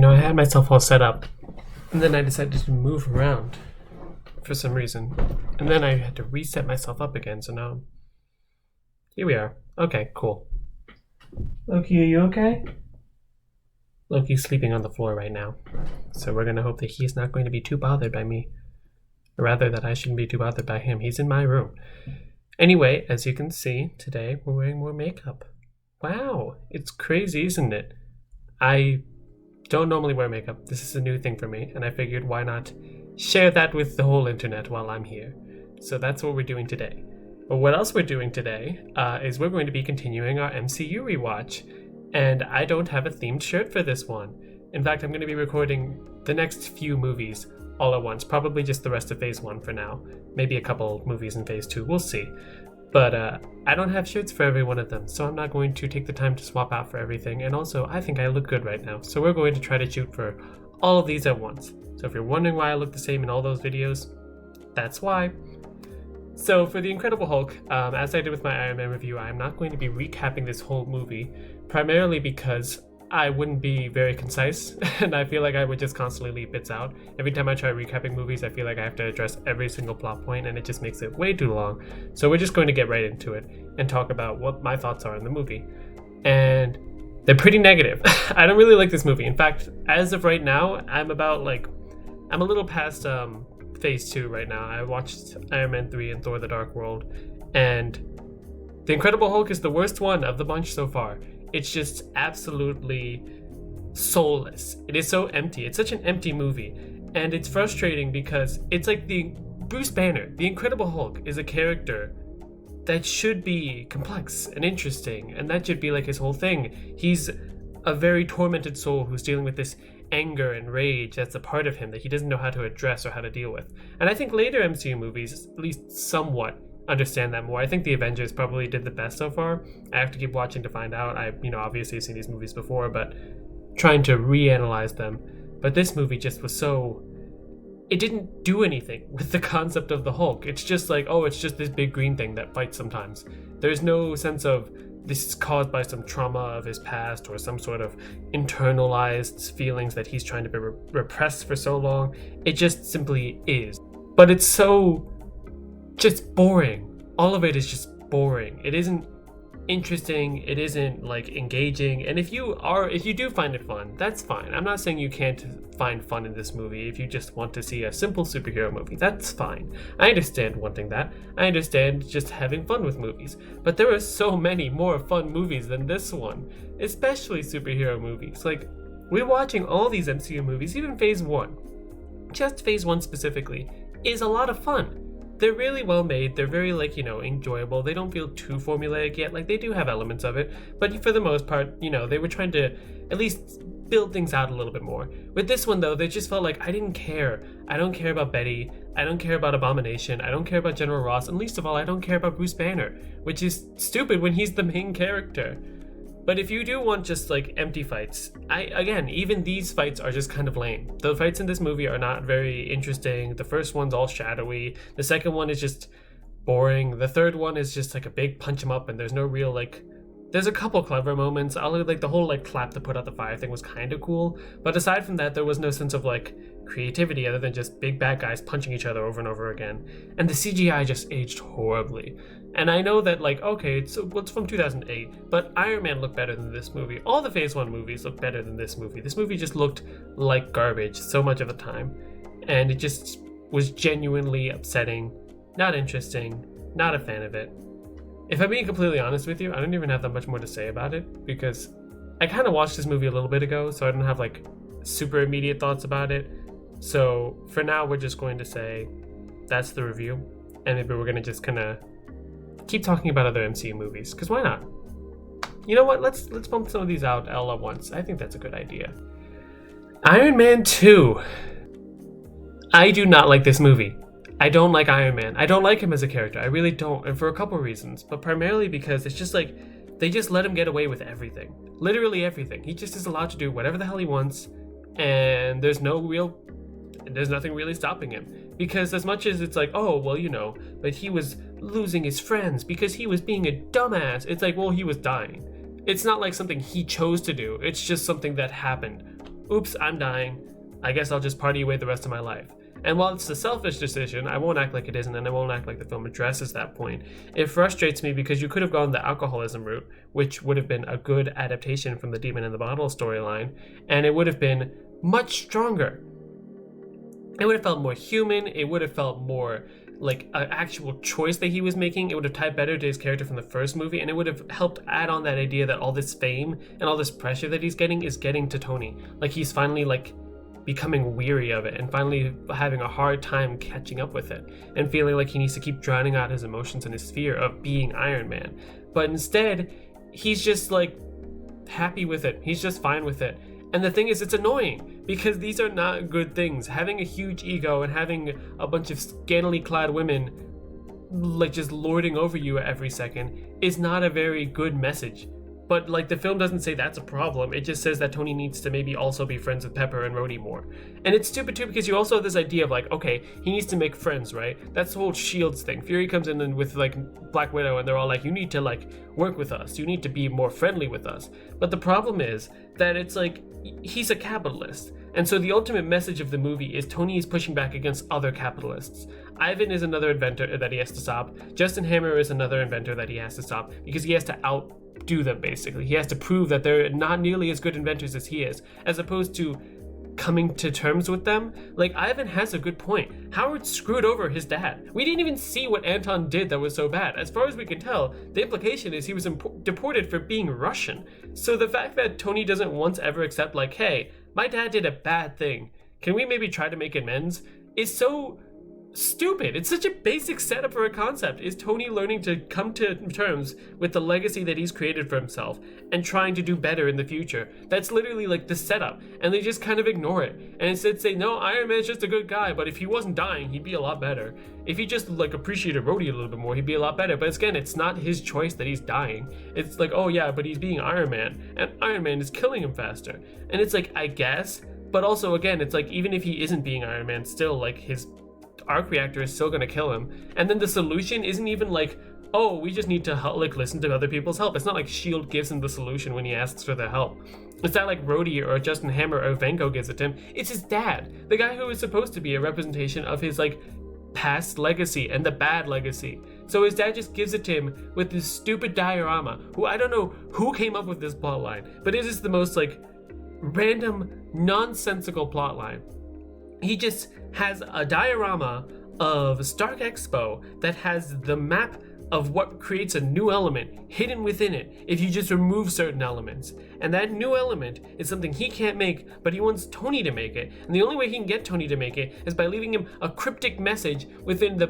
I had myself all set up, and then I decided to move around for some reason. And then I had to reset myself up again, so now here we are. Okay, cool. Loki, are you okay? Loki's sleeping on the floor right now, so we're gonna hope that he's not going to be too bothered by me. Or rather, that I shouldn't be too bothered by him. He's in my room. Anyway, as you can see, today we're wearing more makeup. Wow, it's crazy, isn't it? I don't normally wear makeup. This is a new thing for me, and I figured why not share that with the whole internet while I'm here. So that's what we're doing today. But what else we're doing today is we're going to be continuing our MCU rewatch. And I don't have a themed shirt for this one. In fact, I'm going to be recording the next few movies all at once. Probably just the rest of Phase 1 for now. Maybe a couple movies in Phase 2. We'll see. But I don't have shirts for every one of them, so I'm not going to take the time to swap out for everything. And also, I think I look good right now. So we're going to try to shoot for all of these at once. So if you're wondering why I look the same in all those videos, that's why. So for The Incredible Hulk, as I did with my Iron Man review, I'm not going to be recapping this whole movie, primarily because I wouldn't be very concise, and I feel like I would just constantly leave bits out. Every time I try recapping movies, I feel like I have to address every single plot point, and it just makes it way too long. So we're just going to get right into it and talk about what my thoughts are on the movie. And they're pretty negative. I don't really like this movie. In fact, as of right now, I'm a little past Phase 2 right now. I watched Iron Man 3 and Thor: The Dark World, and The Incredible Hulk is the worst one of the bunch so far. It's just absolutely soulless. It is so empty. It's such an empty movie, and it's frustrating because it's like the Bruce Banner, the Incredible Hulk, is a character that should be complex and interesting, and that should be like his whole thing. He's a very tormented soul who's dealing with this anger and rage that's a part of him that he doesn't know how to address or how to deal with. And I think later MCU movies at least somewhat understand that more. I think the Avengers probably did the best so far. I have to keep watching to find out. I obviously seen these movies before, but trying to reanalyze them. But this movie just was so... It didn't do anything with the concept of the Hulk. It's just like, oh, it's just this big green thing that fights sometimes. There's no sense of this is caused by some trauma of his past or some sort of internalized feelings that he's trying to be repressed for so long. It just simply is. But it's so just boring. All of it is just boring. It isn't interesting. It isn't like engaging. And if you do find it fun, that's fine. I'm not saying you can't find fun in this movie. If you just want to see a simple superhero movie, that's fine. I understand wanting that. I understand just having fun with movies. But there are so many more fun movies than this one, especially superhero movies. Like, we're watching all these MCU movies, even Phase 1. Just Phase 1 specifically is a lot of fun. They're really well made. They're very, enjoyable. They don't feel too formulaic yet. Like, they do have elements of it. But for the most part, they were trying to at least build things out a little bit more. With this one, though, they just felt like I didn't care. I don't care about Betty. I don't care about Abomination. I don't care about General Ross. And least of all, I don't care about Bruce Banner, which is stupid when he's the main character. But if you do want just empty fights, even these fights are just kind of lame. The fights in this movie are not very interesting. The first one's all shadowy. The second one is just boring. The third one is just a big punch 'em up, and there's no real there's a couple clever moments. The whole clap to put out the fire thing was kind of cool. But aside from that, there was no sense of creativity other than just big bad guys punching each other over and over again. And the CGI just aged horribly. And I know that it's from 2008, but Iron Man looked better than this movie. All the Phase 1 movies look better than this movie. This movie just looked like garbage so much of the time. And it just was genuinely upsetting, not interesting, not a fan of it. If I'm being completely honest with you, I don't even have that much more to say about it, because I kind of watched this movie a little bit ago, so I don't have super immediate thoughts about it. So for now, we're just going to say that's the review, and maybe we're going to just kind of keep talking about other MCU movies, because why not? You know what? Let's bump some of these out all at once. I think that's a good idea. Iron Man 2. I do not like this movie. I don't like Iron Man. I don't like him as a character. I really don't, and for a couple reasons, but primarily because it's just they just let him get away with everything. Literally everything. He just is allowed to do whatever the hell he wants, and there's nothing really stopping him. Because as much as it's but he was losing his friends because he was being a dumbass, it's he was dying. It's not like something he chose to do. It's just something that happened. oops, I'm dying. I guess I'll just party away the rest of my life. And while it's a selfish decision, I won't act like it isn't, and I won't act like the film addresses that point. It frustrates me because you could have gone the alcoholism route, which would have been a good adaptation from the Demon in the Bottle storyline, and it would have been much stronger. It would have felt more human, it would have felt more like an actual choice that he was making. It would have tied better to his character from the first movie, and it would have helped add on that idea that all this fame and all this pressure that he's getting is getting to Tony. Like he's finally like becoming weary of it and finally having a hard time catching up with it and feeling like he needs to keep drowning out his emotions and his fear of being Iron Man. But instead, he's just like happy with it. He's just fine with it. And the thing is, it's annoying because these are not good things. Having a huge ego and having a bunch of scantily clad women like just lording over you every second is not a very good message. But like the film doesn't say that's a problem. It just says that Tony needs to maybe also be friends with Pepper and Rhodey more. And it's stupid too because you also have this idea of like, okay, he needs to make friends, right? That's the whole Shields thing. Fury comes in and with like Black Widow and they're all like, you need to like work with us. You need to be more friendly with us. But the problem is that it's like, he's a capitalist. And so the ultimate message of the movie is Tony is pushing back against other capitalists. Ivan is another inventor that he has to stop. Justin Hammer is another inventor that he has to stop because he has to outdo them, basically. He has to prove that they're not nearly as good inventors as he is, as opposed to coming to terms with them. Like, Ivan has a good point. Howard screwed over his dad. We didn't even see what Anton did that was so bad. As far as we can tell, the implication is he was deported for being Russian. So the fact that Tony doesn't once ever accept, like, hey, my dad did a bad thing, can we maybe try to make amends, is so stupid. It's such a basic setup for a concept. Is Tony learning to come to terms with the legacy that he's created for himself and trying to do better in the future? That's literally like the setup, and they just kind of ignore it and instead say, no, Iron Man's just a good guy, but if he wasn't dying, he'd be a lot better. If he just like appreciated Rhodey a little bit more, he'd be a lot better. But again, it's not his choice that he's dying. It's like, oh yeah, but he's being Iron Man and Iron Man is killing him faster. And it's like, I guess, but also again, it's like, even if he isn't being Iron Man, still like his arc reactor is still gonna kill him. And then the solution isn't even like, oh, we just need to like listen to other people's help. It's not like S.H.I.E.L.D. gives him the solution when he asks for their help. It's not like Rhodey or Justin Hammer or Vanko gives it to him. It's his dad, the guy who is supposed to be a representation of his like past legacy and the bad legacy. So his dad just gives it to him with this stupid diorama, who I don't know who came up with this plotline, but it is the most like random, nonsensical plotline. He just has a diorama of Stark Expo that has the map of what creates a new element hidden within it if you just remove certain elements. And that new element is something he can't make, but he wants Tony to make it. And the only way he can get Tony to make it is by leaving him a cryptic message within the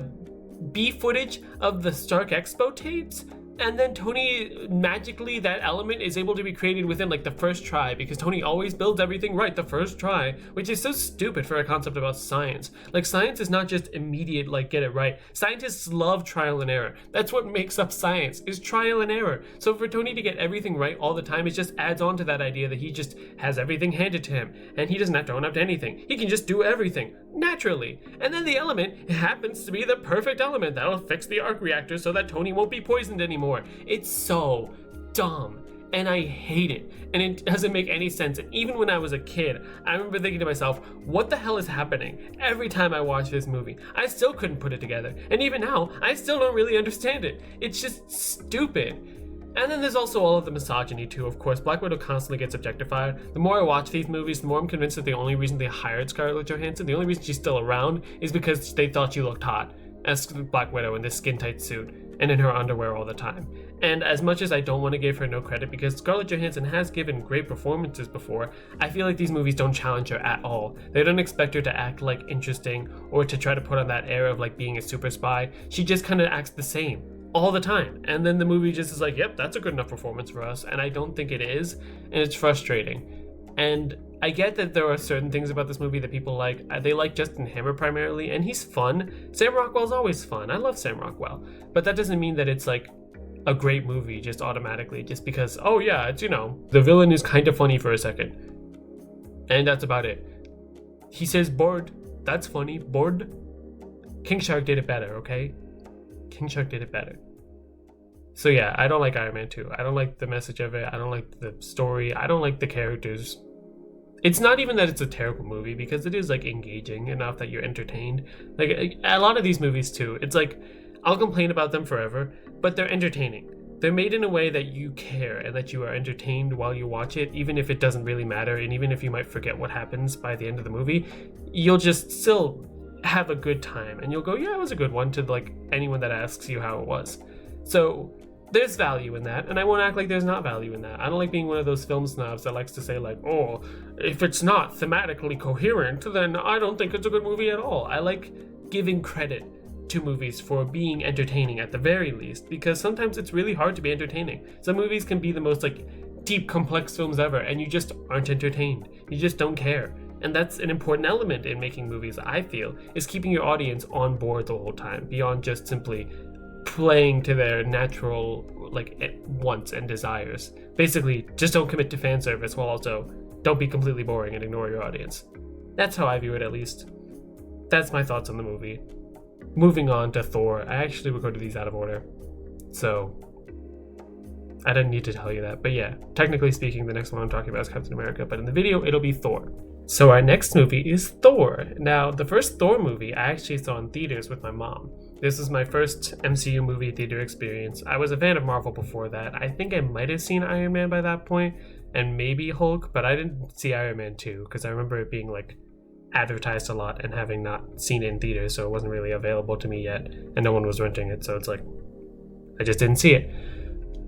B footage of the Stark Expo tapes. And then Tony, magically, that element is able to be created within like the first try, because Tony always builds everything right the first try, which is so stupid for a concept about science. Like, science is not just immediate, like, get it right. Scientists love trial and error. That's what makes up science, is trial and error. So for Tony to get everything right all the time, it just adds on to that idea that he just has everything handed to him, and he doesn't have to own up to anything. He can just do everything, naturally. And then the element happens to be the perfect element that'll fix the arc reactor so that Tony won't be poisoned anymore. It's so dumb, and I hate it, and it doesn't make any sense. And even when I was a kid, I remember thinking to myself, what the hell is happening? Every time I watch this movie, I still couldn't put it together, and even now, I still don't really understand it. It's just stupid. And then there's also all of the misogyny too, of course. Black Widow constantly gets objectified. The more I watch these movies, the more I'm convinced that the only reason they hired Scarlett Johansson, the only reason she's still around, is because they thought she looked hot as Black Widow in this skin-tight suit and in her underwear all the time. And as much as I don't want to give her no credit, because Scarlett Johansson has given great performances before, I feel like these movies don't challenge her at all. They don't expect her to act like interesting or to try to put on that air of like being a super spy. She just kind of acts the same all the time. And then the movie just is like, yep, that's a good enough performance for us. And I don't think it is, and it's frustrating. And I get that there are certain things about this movie that people like. They like Justin Hammer primarily, and he's fun. Sam Rockwell's always fun. I love Sam Rockwell. But that doesn't mean that it's like a great movie just automatically, just because, oh yeah, it's, you know, the villain is kind of funny for a second. And that's about it. He says bored. That's funny. Bored. King Shark did it better, okay? King Shark did it better. So yeah, I don't like Iron Man 2. I don't like the message of it. I don't like the story. I don't like the characters. It's not even that it's a terrible movie, because it is like engaging enough that you're entertained. Like a lot of these movies too, it's like I'll complain about them forever, but they're entertaining. They're made in a way that you care and that you are entertained while you watch it, even if it doesn't really matter, and even if you might forget what happens by the end of the movie, you'll just still have a good time, and you'll go, yeah, it was a good one, to like anyone that asks you how it was. So there's value in that, and I won't act like there's not value in that. I don't like being one of those film snobs that likes to say like, oh, if it's not thematically coherent, then I don't think it's a good movie at all. I like giving credit to movies for being entertaining at the very least, because sometimes it's really hard to be entertaining. Some movies can be the most like deep, complex films ever, and you just aren't entertained. You just don't care. And that's an important element in making movies, I feel, is keeping your audience on board the whole time, beyond just simply playing to their natural like wants and desires. Basically, just don't commit to fan service, while also don't be completely boring and ignore your audience. That's how I view it, at least. That's my thoughts on the movie. Moving on to Thor. I actually would go to these out of order, so I didn't need to tell you that. But yeah, technically speaking, the next one I'm talking about is Captain America, but in the video it'll be Thor. So our next movie is Thor. Now, the first Thor movie I actually saw in theaters with my mom. This is my first MCU movie theater experience. I was a fan of Marvel before that. I think I might have seen Iron Man by that point, and maybe Hulk, but I didn't see Iron Man 2, because I remember it being like advertised a lot and having not seen it in theaters, so it wasn't really available to me yet, and no one was renting it, so it's like I just didn't see it.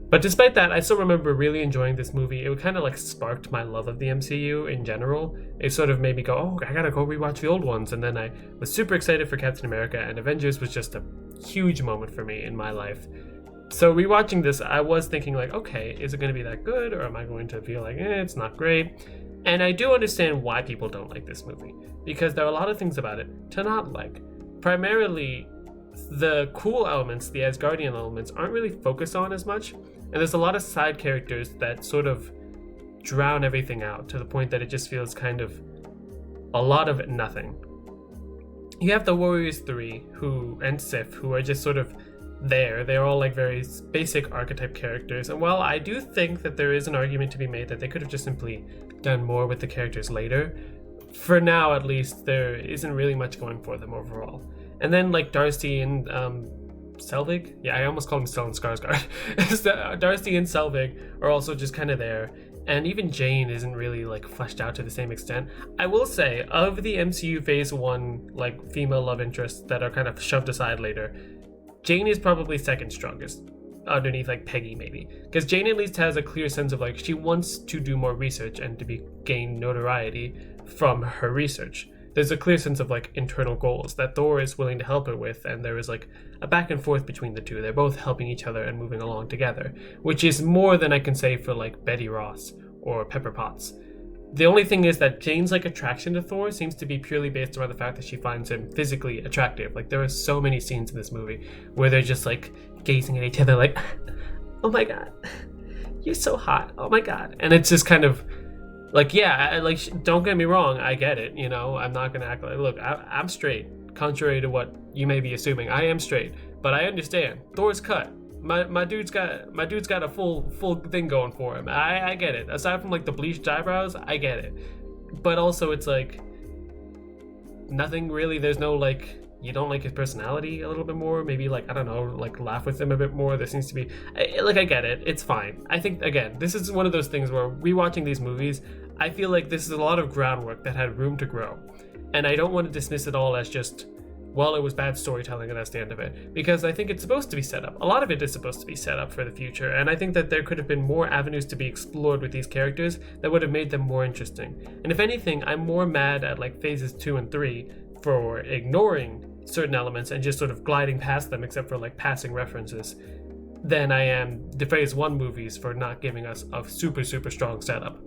But despite that, I still remember really enjoying this movie. It kind of like sparked my love of the MCU in general. It sort of made me go, oh, I gotta go rewatch the old ones. And then I was super excited for Captain America, and Avengers was just a huge moment for me in my life. So rewatching this, I was thinking like, okay, is it going to be that good, or am I going to feel like, it's not great? And I do understand why people don't like this movie, because there are a lot of things about it to not like. Primarily, the cool elements, the Asgardian elements, aren't really focused on as much, and there's a lot of side characters that sort of drown everything out to the point that it just feels kind of a lot of nothing. You have the Warriors 3 and Sif, who are just sort of there. They're all like very basic archetype characters, and while I do think that there is an argument to be made that they could have just simply done more with the characters later, for now at least there isn't really much going for them overall. And then like Darcy and Selvig, yeah, I almost called him Stellan Skarsgård. Darcy and Selvig are also just kind of there, and even Jane isn't really like fleshed out to the same extent. I will say, of the MCU Phase 1 like female love interests that are kind of shoved aside later, Jane is probably second strongest, underneath like Peggy maybe, because Jane at least has a clear sense of like she wants to do more research and to gain notoriety from her research. There's a clear sense of like internal goals that Thor is willing to help her with, and there is like a back and forth between the two. They're both helping each other and moving along together, which is more than I can say for like Betty Ross or Pepper Potts. The only thing is that Jane's like attraction to Thor seems to be purely based around the fact that she finds him physically attractive. Like there are so many scenes in this movie where they're just like gazing at each other like, oh my god, you're so hot, oh my god. And it's just kind of like, yeah, don't get me wrong, I get it, you know, I'm not gonna act like, look, I'm straight, contrary to what you may be assuming. I am straight, but I understand Thor's cut. My dude's got a full thing going for him. I get it. Aside from like the bleached eyebrows, I get it. But also it's like nothing really. There's no like, you don't like his personality a little bit more, maybe like, I don't know, like laugh with him a bit more. There seems to be I get it. It's fine. I think again, this is one of those things where rewatching these movies, I feel like this is a lot of groundwork that had room to grow. And I don't want to dismiss it all as just, well, it was bad storytelling and that's the end of it, because I think it's supposed to be set up. A lot of it is supposed to be set up for the future, and I think that there could have been more avenues to be explored with these characters that would have made them more interesting. And if anything, I'm more mad at like phases 2 and 3 for ignoring certain elements and just sort of gliding past them, except for like passing references, than I am the phase 1 movies for not giving us a super strong setup.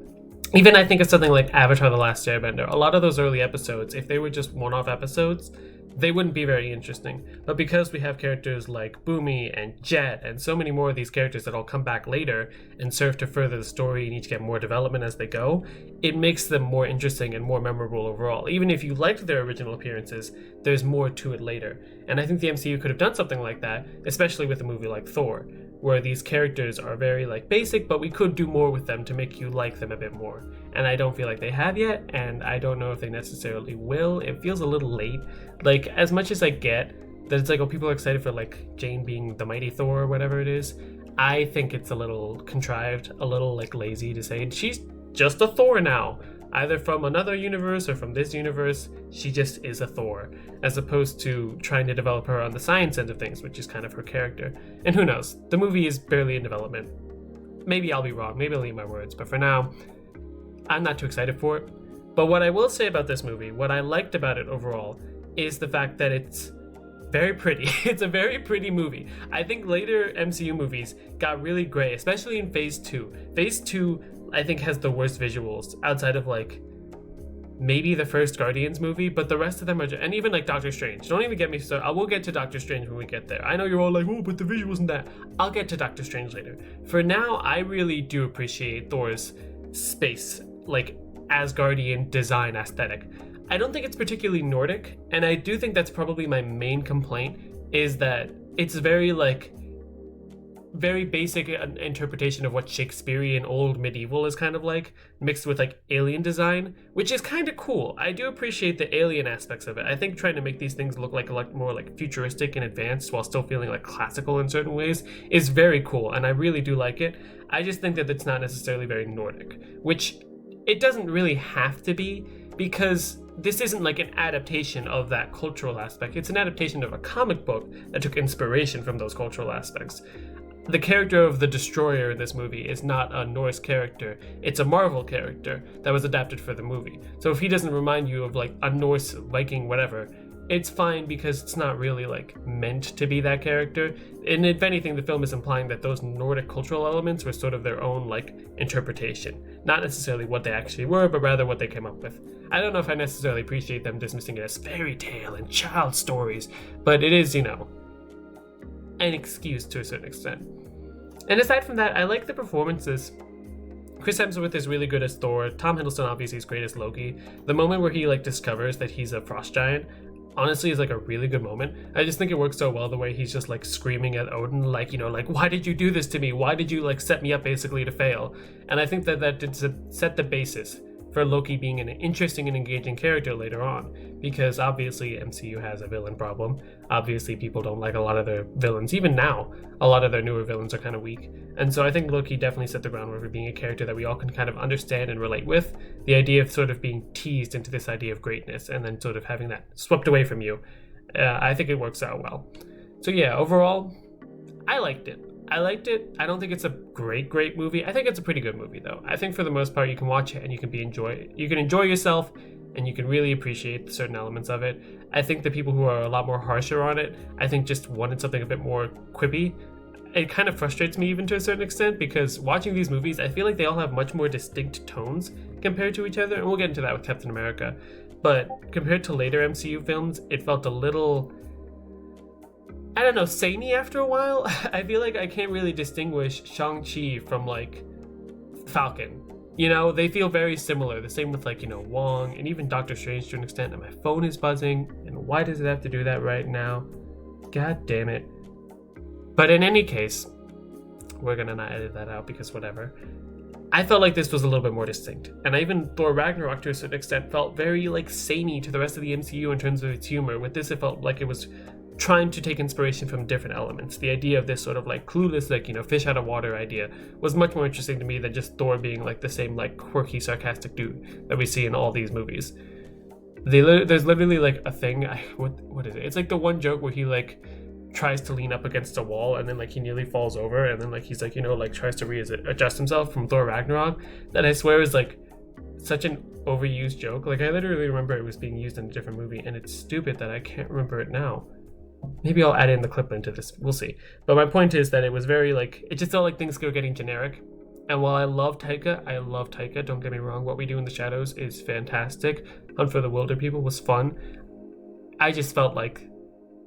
Even I think of something like Avatar: The Last Airbender. A lot of those early episodes, if they were just one-off episodes, they wouldn't be very interesting. But because we have characters like Boomy and Jet and so many more of these characters that all come back later and serve to further the story and each get more development as they go, it makes them more interesting and more memorable overall. Even if you liked their original appearances, there's more to it later. And I think the MCU could have done something like that, especially with a movie like Thor. where these characters are very like basic, but we could do more with them to make you like them a bit more. And I don't feel like they have yet, and I don't know if they necessarily will. It feels a little late. Like, as much as I get that it's like, oh, people are excited for like Jane being the mighty Thor or whatever it is, I think it's a little contrived, a little like lazy to say she's just a Thor now. Either from another universe or from this universe, she just is a Thor, as opposed to trying to develop her on the science end of things, which is kind of her character. And who knows, the movie is barely in development. Maybe I'll be wrong, maybe I'll eat my words, but for now, I'm not too excited for it. But what I will say about this movie, what I liked about it overall, is the fact that it's very pretty. It's a very pretty movie. I think later MCU movies got really gray, especially in Phase 2. Phase 2, I think, has the worst visuals outside of like maybe the first Guardians movie, but the rest of them are and even like Doctor Strange. Don't even get me started. I will get to Doctor Strange when we get there. I know you're all like, oh, but the visuals and that. I'll get to Doctor Strange later. For now, I really do appreciate Thor's space, like Asgardian design aesthetic. I don't think it's particularly Nordic, and I do think that's probably my main complaint, is that it's very basic interpretation of what Shakespearean old medieval is kind of like, mixed with like alien design, which is kind of cool. I do appreciate the alien aspects of it. I think trying to make these things look like a lot more like futuristic and advanced while still feeling like classical in certain ways is very cool, and I really do like it. I just think that it's not necessarily very Nordic, which it doesn't really have to be, because this isn't like an adaptation of that cultural aspect. It's an adaptation of a comic book that took inspiration from those cultural aspects. The character of the Destroyer in this movie is not a Norse character. It's a Marvel character that was adapted for the movie. So if he doesn't remind you of like a Norse Viking whatever, it's fine, because it's not really like meant to be that character. And if anything, the film is implying that those Nordic cultural elements were sort of their own like interpretation, not necessarily what they actually were, but rather what they came up with. I don't know if I necessarily appreciate them dismissing it as fairy tale and child stories, but it is, you know, an excuse to a certain extent. And aside from that, I like the performances. Chris Hemsworth is really good as Thor. Tom Hiddleston obviously is great as Loki. The moment where he like discovers that he's a frost giant, honestly, is like a really good moment. I just think it works so well the way he's just like screaming at Odin, like, you know, like, why did you do this to me? Why did you like set me up basically to fail? And I think that did set the basis for Loki being an interesting and engaging character later on, because obviously MCU has a villain problem. Obviously people don't like a lot of their villains. Even now, a lot of their newer villains are kind of weak. And so I think Loki definitely set the groundwork for being a character that we all can kind of understand and relate with. The idea of sort of being teased into this idea of greatness and then sort of having that swept away from you. I think it works out well. So yeah, overall, I liked it. I don't think it's a great movie. I think it's a pretty good movie though. I think for the most part you can watch it and you can enjoy yourself, and you can really appreciate certain elements of it. I think the people who are a lot more harsher on it, I think just wanted something a bit more quippy. It kind of frustrates me even to a certain extent, because watching these movies, I feel like they all have much more distinct tones compared to each other, and we'll get into that with Captain America. But compared to later MCU films, it felt a little, I don't know, samey after a while. I feel like I can't really distinguish Shang-Chi from like Falcon. You know, they feel very similar. The same with like, you know, Wong and even Doctor Strange to an extent. And my phone is buzzing. And why does it have to do that right now? God damn it. But in any case, we're gonna not edit that out because whatever. I felt like this was a little bit more distinct. And even Thor Ragnarok to a certain extent felt very like samey to the rest of the MCU in terms of its humor. With this, it felt like it was trying to take inspiration from different elements. The idea of this sort of like clueless, like, you know, fish out of water idea was much more interesting to me than just Thor being like the same like quirky, sarcastic dude that we see in all these movies. There's literally like a thing, what is it? It's like the one joke where he like tries to lean up against a wall and then like he nearly falls over, and then like he's like, you know, like tries to adjust himself from Thor Ragnarok, that I swear is like such an overused joke. Like I literally remember it was being used in a different movie, and it's stupid that I can't remember it now. Maybe I'll add in the clip into this, we'll see. But my point is that it was very like, it just felt like things were getting generic. And while I love Taika, don't get me wrong, What We Do in the Shadows is fantastic. Hunt for the Wilder People was fun. I just felt like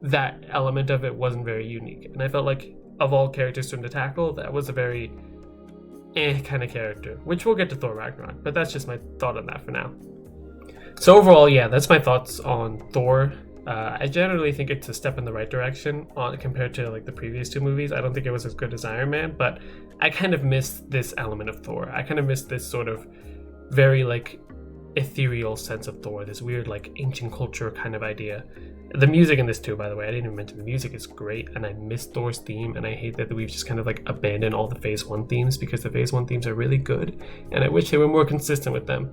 that element of it wasn't very unique. And I felt like of all characters to tackle, that was a very kind of character, which we'll get to Thor Ragnarok, but that's just my thought on that for now. So overall, yeah, that's my thoughts on Thor. I generally think it's a step in the right direction compared to like the previous two movies. I don't think it was as good as Iron Man, but I kind of missed this element of Thor. I kind of missed this sort of very like ethereal sense of Thor, this weird like ancient culture kind of idea. The music in this too, by the way, I didn't even mention the music is great, and I miss Thor's theme, and I hate that we've just kind of like abandoned all the Phase 1 themes, because the Phase 1 themes are really good, and I wish they were more consistent with them,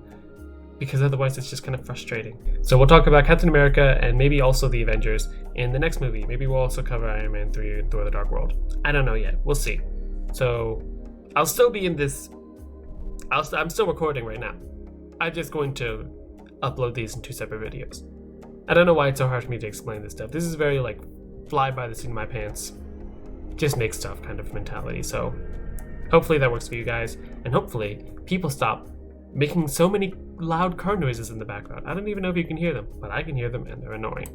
because otherwise it's just kind of frustrating. So we'll talk about Captain America and maybe also the Avengers in the next movie. Maybe we'll also cover Iron Man 3 and Thor: The Dark World. I don't know yet. We'll see. So I'll still be in this... I'm still recording right now. I'm just going to upload these in 2 separate videos. I don't know why it's so hard for me to explain this stuff. This is very like fly by the seat of my pants, just make stuff kind of mentality. So hopefully that works for you guys, and hopefully people stop making so many loud car noises in the background. I don't even know if you can hear them, but I can hear them and they're annoying.